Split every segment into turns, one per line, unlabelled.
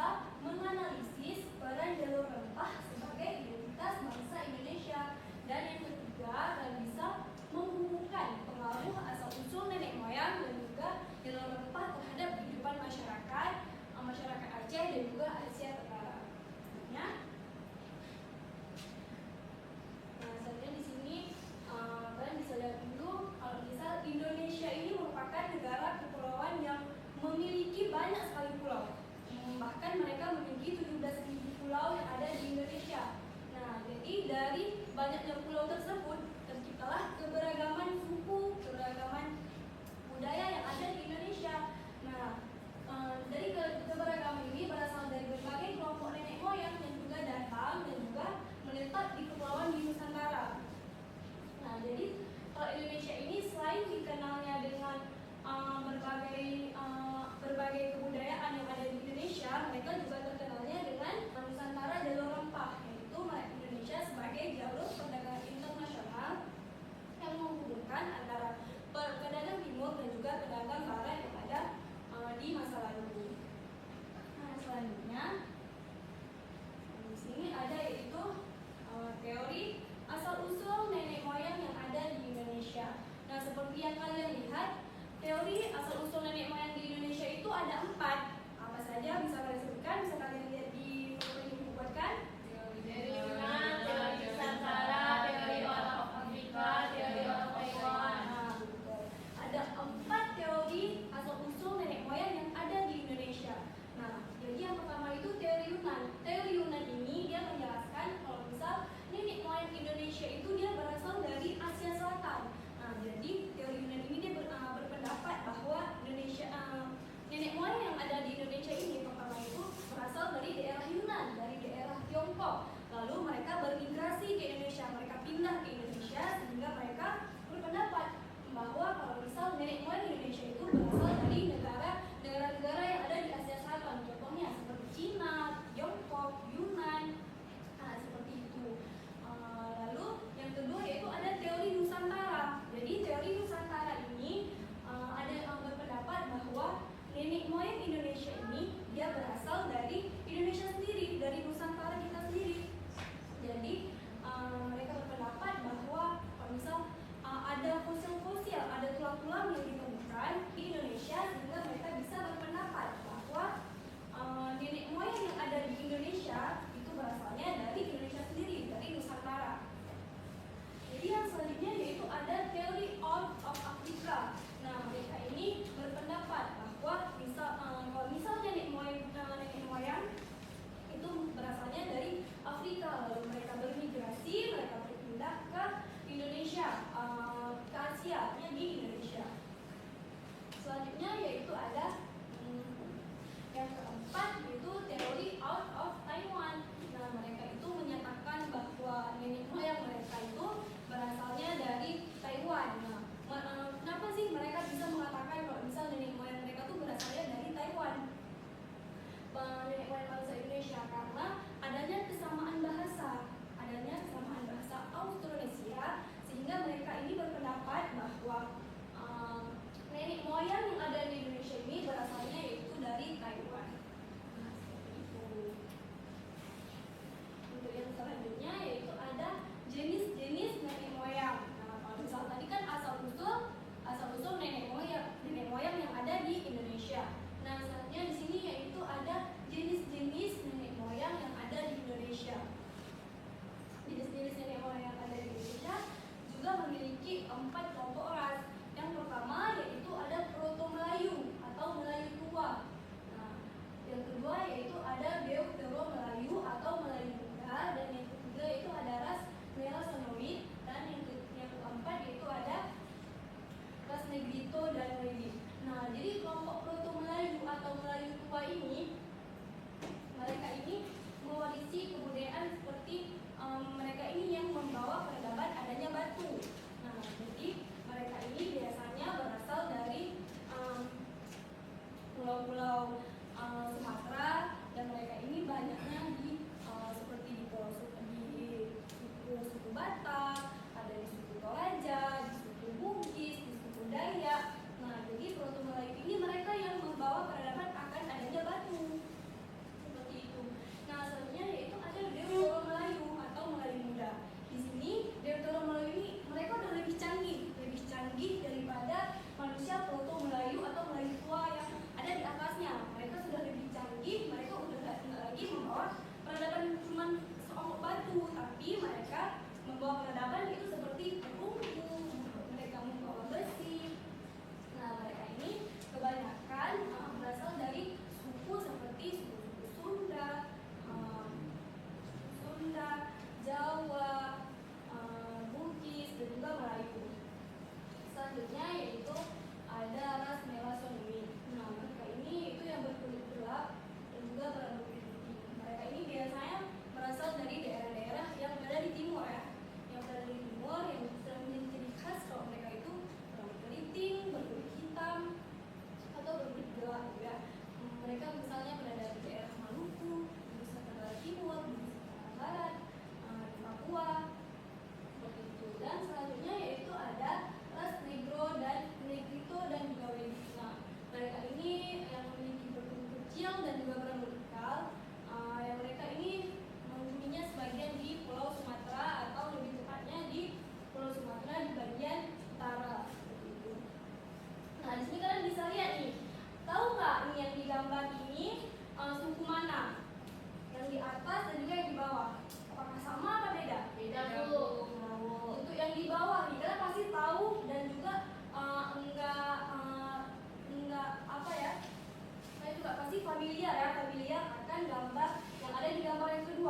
bisa menganalisis peran jalur rempah sebagai identitas bangsa Indonesia. Dan yang ketiga, kalian bisa menghubungkan pengaruh asal-usul nenek moyang dan juga jalur rempah terhadap kehidupan masyarakat Aceh dan juga Asia Tenggara. Nah, selanjutnya di sini kalian bisa lihat dulu kalau misal Indonesia ini merupakan negara kepulauan yang memiliki banyak sekali pulau. Bahkan mereka memiliki 17.000 pulau yang ada di Indonesia. Nah, jadi dari banyaknya pulau tersebut terciptalah keberagaman suku, keberagaman budaya yang ada di Indonesia. Nah, dari keberagaman ini berasal dari berbagai kelompok nenek moyang yang juga datang dan juga menetap di kepulauan di Nusantara. Nah, jadi kalau Indonesia ini selain dikenalnya dengan berbagai kebudayaan yang ada di Indonesia, mereka juga terkenalnya dengan Nusantara jalur rempah, yaitu Indonesia sebagai jalur perdagangan internasional yang menghubungkan antara pedagang timur dan juga pedagang barat yang ada di masa lalu. Nah, selanjutnya di sini ada yaitu teori asal-usul nenek moyang yang ada di Indonesia. Nah, seperti yang kalian lihat, teori asal-usul nenek moyang di Indonesia itu ada 4. Apa saja bisa kalian sebutkan? Bisa kalian lihat di foto yang dibuatkan?
Teori Yunan, teori Nusantara, teori orang Afrika, teori orang Taiwan.
Nah, betul. Ada 4 teori asal-usul nenek moyang yang ada di Indonesia. Nah, jadi yang pertama itu teori Yunan. Teori Yunan ini dia menjelaskan kalau misal nenek moyang Indonesia itu dia berasal dari Asia Selatan. Nah, jadi teori Yunan ini dia berpendapat bahwa Indonesia nenek moyang yang ada di Indonesia ini pertama itu berasal dari daerah Yunan, dari daerah Tiongkok. Lalu mereka bermigrasi ke Indonesia, mereka pindah ke Indonesia sehingga mereka berpendapat bahwa kalau misal nenek moyang Indonesia itu berasal dari negara-negara yang ada di Asia Selatan, contohnya seperti Cina, Tiongkok,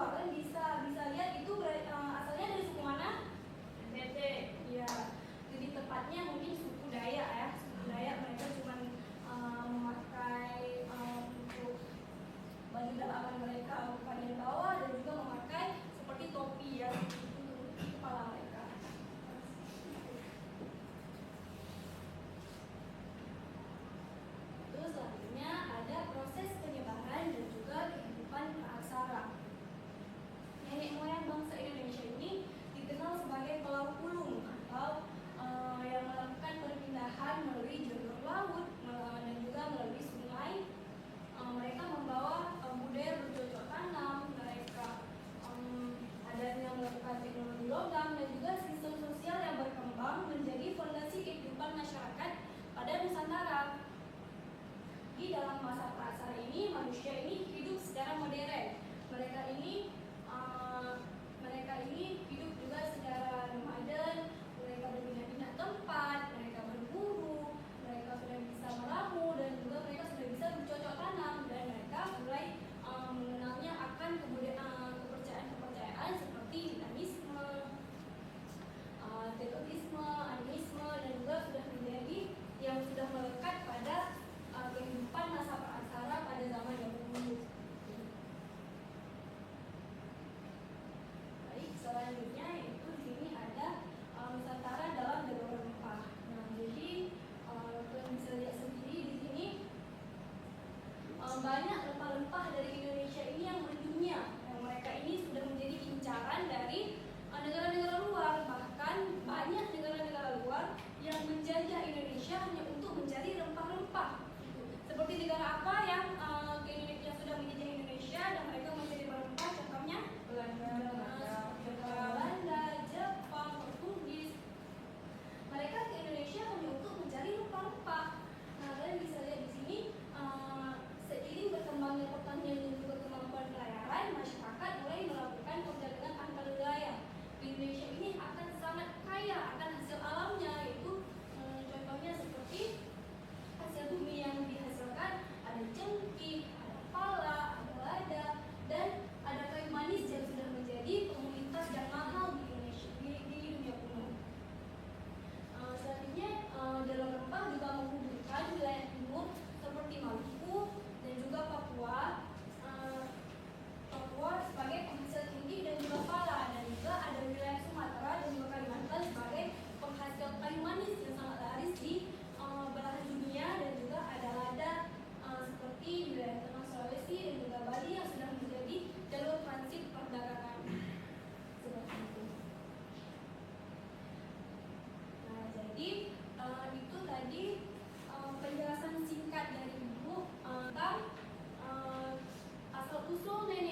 Papua. Kalian bisa lihat itu asalnya dari suku mana?
NTT.
Ya, jadi tepatnya mungkin suku Dayak ya. Suku Dayak mereka cuma memakai untuk baju dalaman mereka bagian bawah dan juga memakai seperti topi ya untuk kepala mereka. Terus selanjutnya ada proses penyebaran dan juga kehidupan praaksara. Nenek moyang bangsa Indonesia ini dikenal sebagai pelaut ulung atau yang melakukan perpindahan melalui jalur laut dan juga melalui sungai. Mereka membawa budaya bercocok tanam, mereka ada yang melakukan teknologi logam dan juga sistem sosial yang berkembang menjadi fondasi kehidupan masyarakat pada Nusantara. Di dalam masa praaksara ini manusia ini hidup secara modern. Mereka ini hidup juga secara nomaden. Mereka berpindah-pindah tempat, mereka berburu, mereka sudah bisa meramu dan juga mereka sudah bisa bercocok tanam dan mereka mulai mengenalnya akan kepercayaan-kepercayaan seperti dinamisme, teotisme, animisme dan juga sudah menjadi yang sudah melekat pada kehidupan masa praaksara pada zaman dahulu. Baik, selanjutnya yaitu di sini ada Nusantara dalam jalur rempah. Nah, jadi kalian bisa lihat sendiri di sini banyak rempah-rempah dari Indonesia ini yang mendunia. Yang mereka ini sudah menjadi incaran dari negara-negara luar, bahkan banyak negara-negara luar yang menjajah Indonesia hanya untuk mencari rempah-rempah. Seperti negara apa yang sudah menjajah Indonesia dan mereka mencari rempah? Contohnya Belanda, Jepang, Portugis. Mereka ke Indonesia hanya untuk mencari rempah-rempah. Nah, kalian bisa lihat di sini seiring berkembangnya pertanian dan juga kemampuan pelayaran, masyarakat mulai melakukan perdagangan antar wilayah. Indonesia ini akan sangat kaya akan hasil alamnya, yaitu contohnya seperti hasil bumi yang dihasilkan ada cengkih, ada pala, ada lada, dan ada kayu manis yang sudah menjadi komoditas yang mahal di Indonesia di dunia kuno. Selanjutnya jalur rempah juga menghubungkan wilayah timur seperti Maluku dan juga Papua. Papua sebagai penghasil cengkih dan juga pala, dan juga ada wilayah Sumatera dan juga Kalimantan sebagai penghasil kayu manis yang sangat laris di belahan dunia, dan juga ada lada seperti wilayah tengah Sulawesi dan juga Bali yang sudah menjadi jalur transit perdagangan seperti itu. Nah, jadi itu tadi penjelasan singkat dari Ibu tentang asal usul nenek